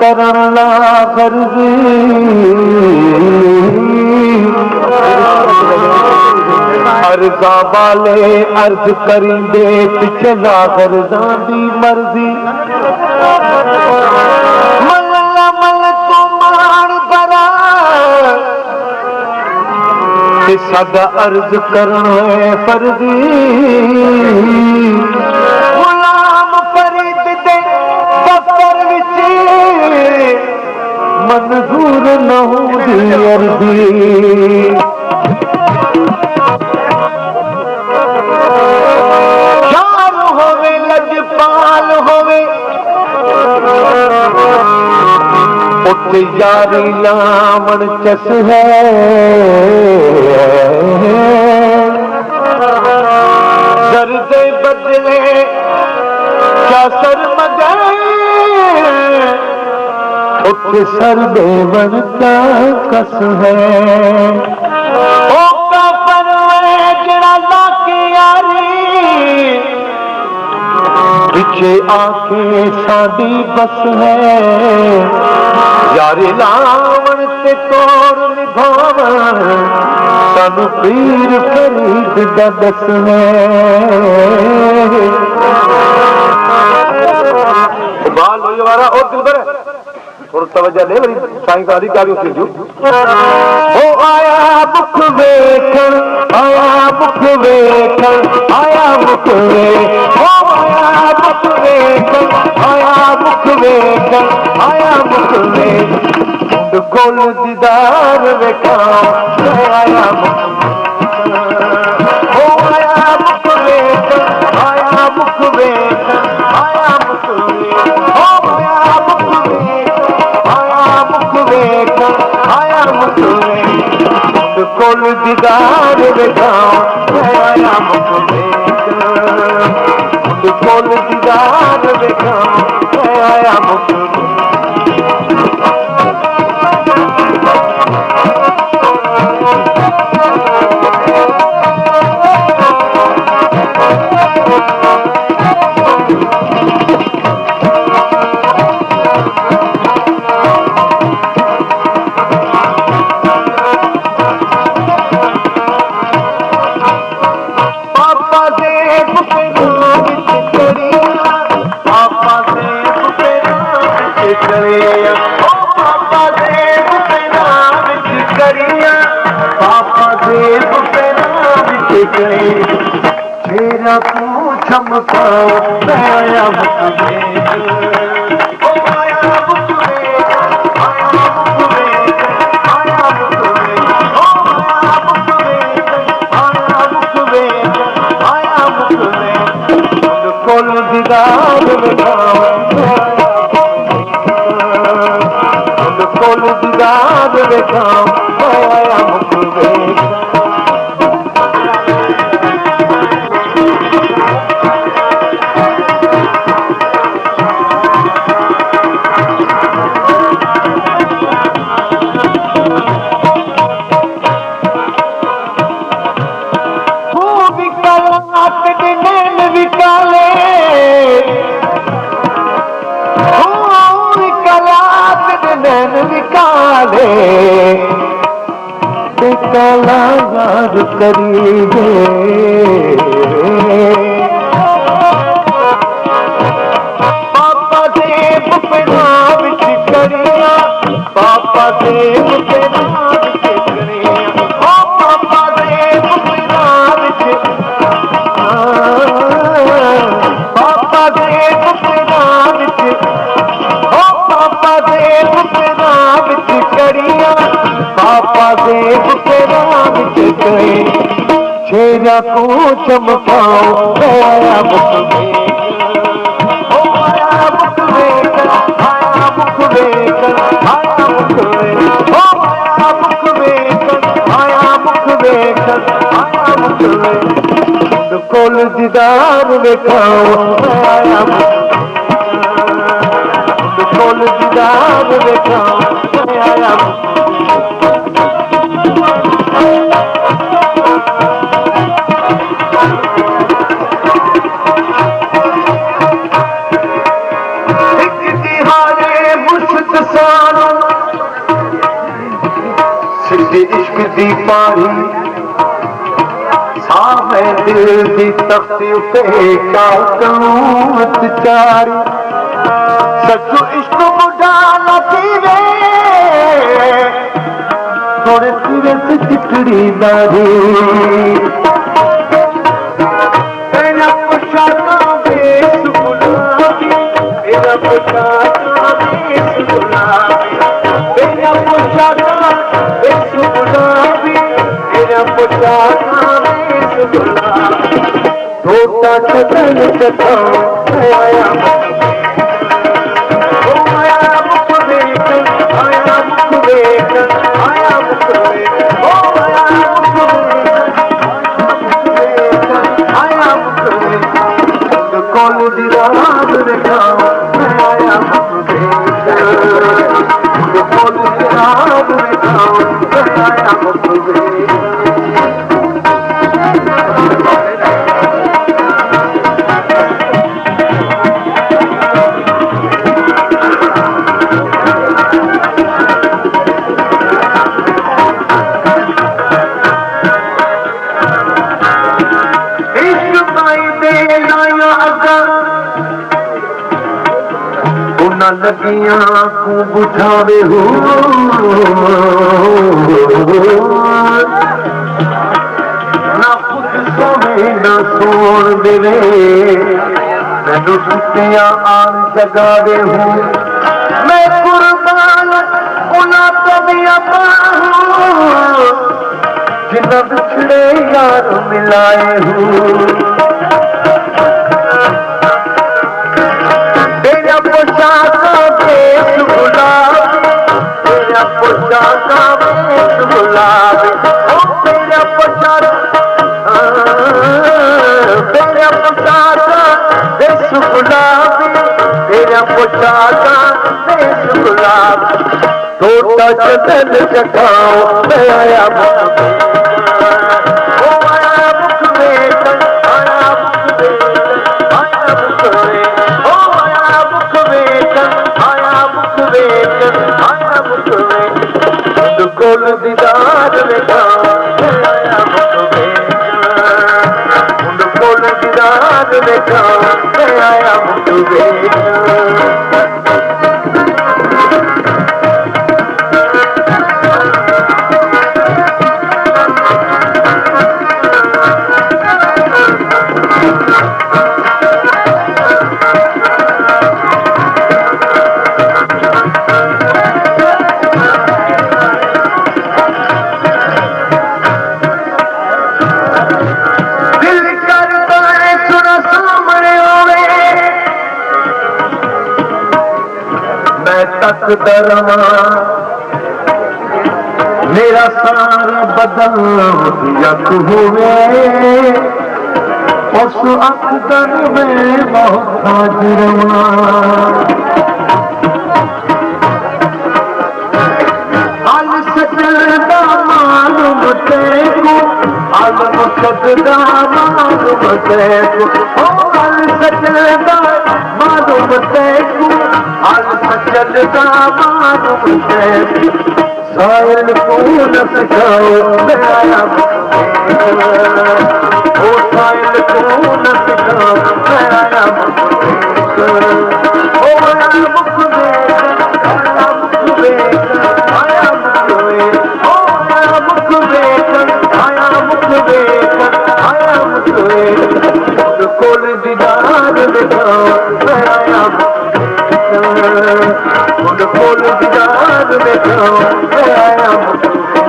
करन ला फर्जी अर्जा वाले अर्ज करेंदे पिछला गर्जा दी मर्जी मल्ला मल तो मान बरा सदा अर्ज करन है फर्जी गुलाम फरीद दे दफ्तर विच मंजूर न होंदी अर्जी शान होवे लजपाल होवे उते यारी लावण चस है दर्दे बदले क्या सर मगर उते सर देवन का कस है ओ काफर जड़ा लाके यारी पीछे आके साडी बस है यारी लावण ते तोड़ निभावन सानू पीर फरीद दा दस है बाल होई वाला और दिलबर और तवज्जो दे मेरी साईं का अधिकारी उसे जो ओ आया मुख वेखण आया मुख वेखण आया मुख वे ओ आया मुख वेखण आया मुख वेखण आया मुख वे गोल दीदार वेखा आया मुख ओ आया मुख वेखण आया मुख वेखण आया मुख वे ओ आया मुख वेखण आया मुख वेखण आया मुख वे गोल दीदार वेखा आया मुख वेखण गोल दीदार वेखा आया मुख चमकाओ आया मुख ओ आया मुख आया मुख आया मुख ओ आया मुख आया मुख आया मुख कोल दीदार वेखाओ कोल दीदार वेखाओ आया मुख काला याद करीबे पापा देव पे नाम करिया पापा देव पे नाम करिया ओ पापा देव पे नाम पापा देव पे नाम ओ पापा देव पे नाम करिया पापा देव के नाम गए छेरा को चमकाओ आया मुख ओ आया मुख आया मुख आया मुख ओ आया मुख आया मुख आया मुख कोल दीदार वेखाओ आया मुख कोल दीदार वेखाओ आया मुख मानो सिद्धि इश्क दी पारी सावे दिल दी तख्ती उते काकूत चारी सच्चो इश्क बुढ़ा न थीवे थोड़े सिरे से चिकड़ी दारी तेरा पोशाका बेस गुलाबी तेरा पोशाका बेस गुलाबी तेरा पोशाका बेस गुलाबी तेरा पोशाका बेस गुलाबी छोटा चतन चताओ आया लगियां को बुझावे हो ना खुद सोवे ना सोन देवे मैनू सुतिया आन जगावे हो मैं कुर्बान उना तो भी जिन्ना बिछड़े यार मिलाए हो छोटा चतन चखाओ मैं आया मुख वेतन आया मुख वेतन आया मुख वेतन ओ आया मुख वेतन आया मुख वेतन आया मुख वेतन कोल दीदार वेखाओ मैं आया मुख वेतन कोल दीदार वेखाओ मैं आया मुख वेतन दरमा मेरा सारा बदन यक हुए उस अखदर में बहुत जुर्मा अल सजदा मालूम तेको अल मुसद्दा मालूम तेको अल सजदा मालूम तेको अल सजदा मालूम तेको सायल को न सिखाओ मैं आया ओ सायल को न सिखाओ मैं आया ओ आया मुख वेतन आया मुख वेतन ओ आया मुख वेतन आया मुख वेतन आया मुख वेतन कोल दीदार दिखाओ मैं आया मुख कोल दीदार दिखाओ मैं आया मुख